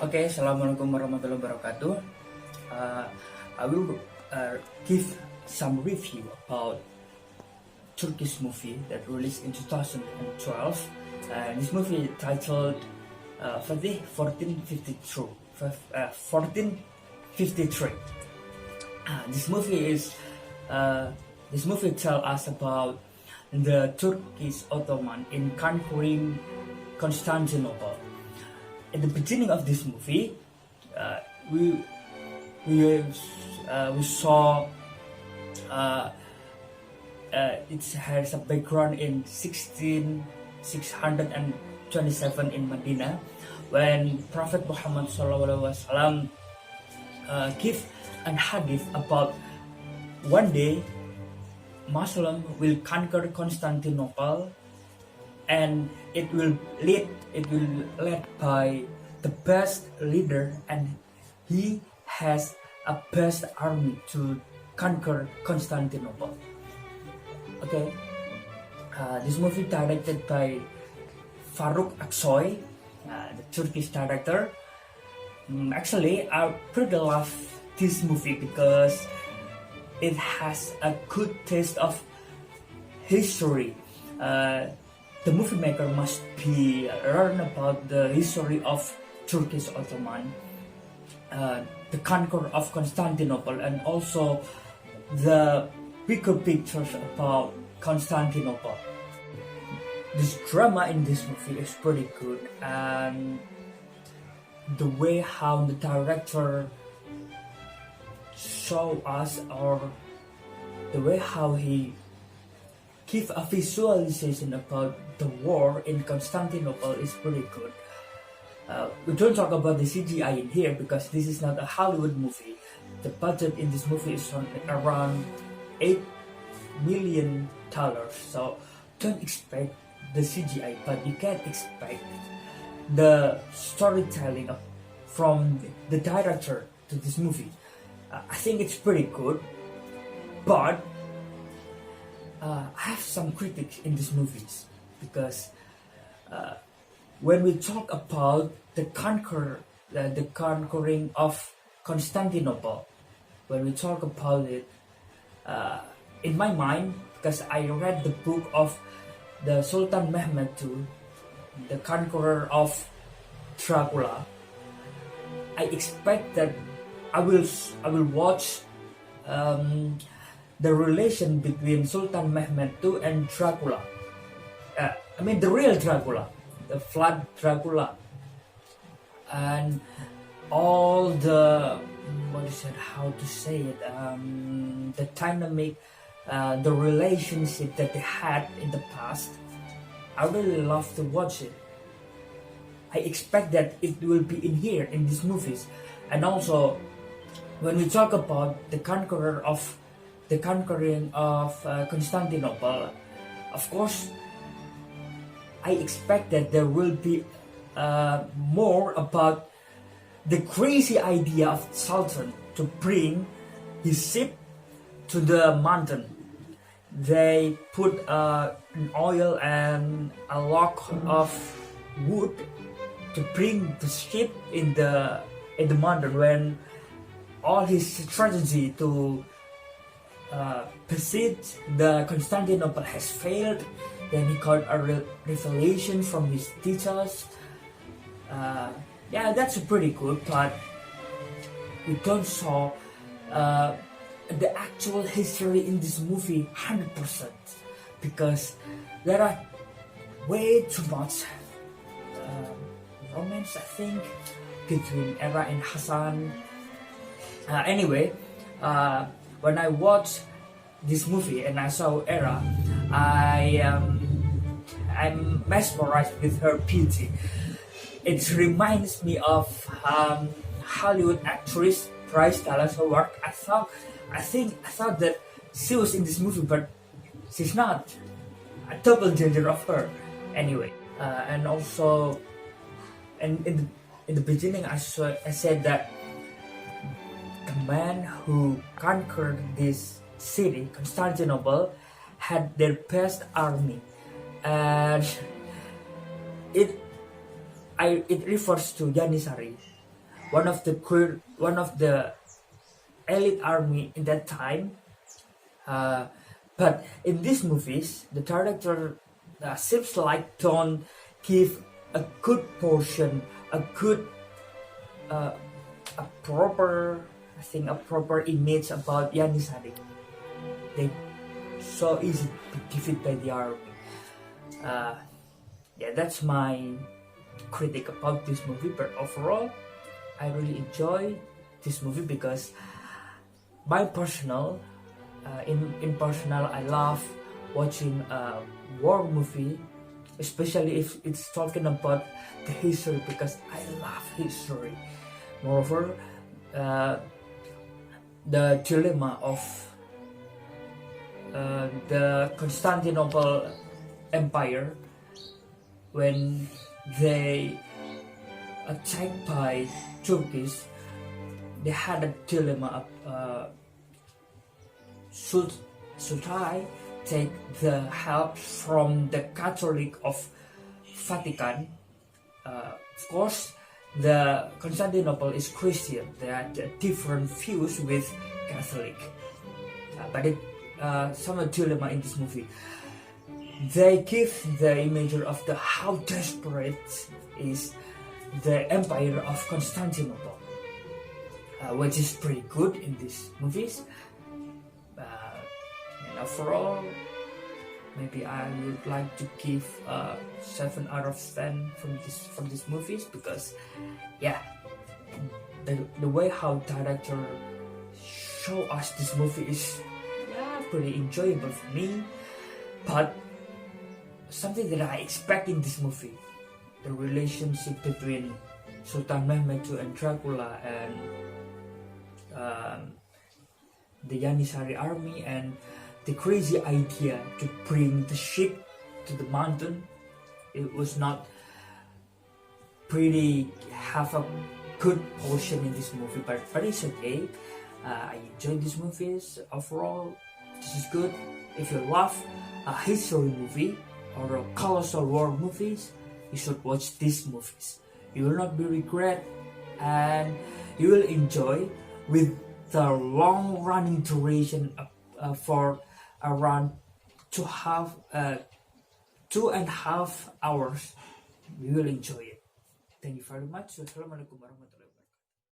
Okay, Assalamualaikum warahmatullahi wabarakatuh. I will give some review about Turkish movie that released in 2012. This movie titled Fetih 1453. This movie tells us about the Turkish Ottoman in conquering Constantinople. At the beginning of this movie, we saw it has a background in 1627 in Medina, when Prophet Muhammad SAW give an hadith about one day Muslim will conquer Constantinople, and it will led by the best leader, and he has a best army to conquer Constantinople. Okay, this movie directed by Faruk Aksoy, the Turkish director. Actually, I pretty love this movie because it has a good taste of history. The movie maker must be learn about the history of Turkish Ottoman, the conquer of Constantinople, and also the bigger pictures about Constantinople. This drama in this movie is pretty good, and the way how the director show us, or the way how he give a visualization about the war in Constantinople is pretty good. We don't talk about the CGI in here because this is not a Hollywood movie. The budget in this movie is around $8 million, so don't expect the CGI, but you can expect the storytelling from the director to this movie. I think it's pretty good, but I have some critics in these movies because when we talk about the conquering of Constantinople, when we talk about it, in my mind, because I read the book of the Sultan Mehmed II, the conqueror of Dracula, I expect that I will watch the relation between Sultan Mehmed II and Dracula. I mean the real Dracula, the flood Dracula, and all the how to say it, the dynamic, the relationship that they had in the past. I really love to watch it. I expect that it will be in here in these movies, and also when we talk about the conquering of Constantinople, of course, I expect that there will be more about the crazy idea of Sultan to bring his ship to the mountain. They put an oil and a log of wood to bring the ship in the mountain. When all his strategy to besiege the Constantinople has failed, then he got a revelation from his teachers. Yeah, that's pretty good, but we don't saw the actual history in this movie 100%, because there are way too much romance, I think, between Era and Hassan. Anyway, when I watched this movie and I saw Era, I'm mesmerized with her beauty. It reminds me of Hollywood actress Bryce Dallas Howard. I thought that she was in this movie, but she's not. A double gender of her. Anyway, and also, and in the beginning, I said that the man who conquered this city, Constantinople, had their best army, and it refers to Janissary. one of the elite army in that time. But in these movies, the director seems like don't give a good portion, a good, a proper, I think a proper image about Yanisari. They so easy to be defeated by the army. Yeah, that's my critic about this movie. But overall, I really enjoy this movie because my personal, in personal, I love watching a war movie, especially if it's talking about the history, because I love history. Moreover, the dilemma of the Constantinople Empire when they attacked by Turkish. They had a dilemma of should I take the help from the Catholic of Vatican? Of course, the Constantinople is Christian. They had different views with Catholic, but it some dilemma in this movie. They give the imagery of the how desperate is the Empire of Constantinople, which is pretty good in these movies. And overall, maybe I would like to give 7 out of 10 from these movies, because yeah, the way how director show us this movie is pretty enjoyable for me. But something that I expect in this movie, the relationship between Sultan Mehmed II and Dracula, and the Yanisari army, and the crazy idea to bring the ship to the mountain, it was not pretty have a good portion in this movie, but it's okay. I enjoy these movies. Overall, this is good. If you love a history movie or a colossal war movies, you should watch these movies. You will not be regret, and you will enjoy with the long running duration for around 2.5 hours. You will enjoy it. Thank you very much. Wassalamualaikum warahmatullahi wabarakatuh.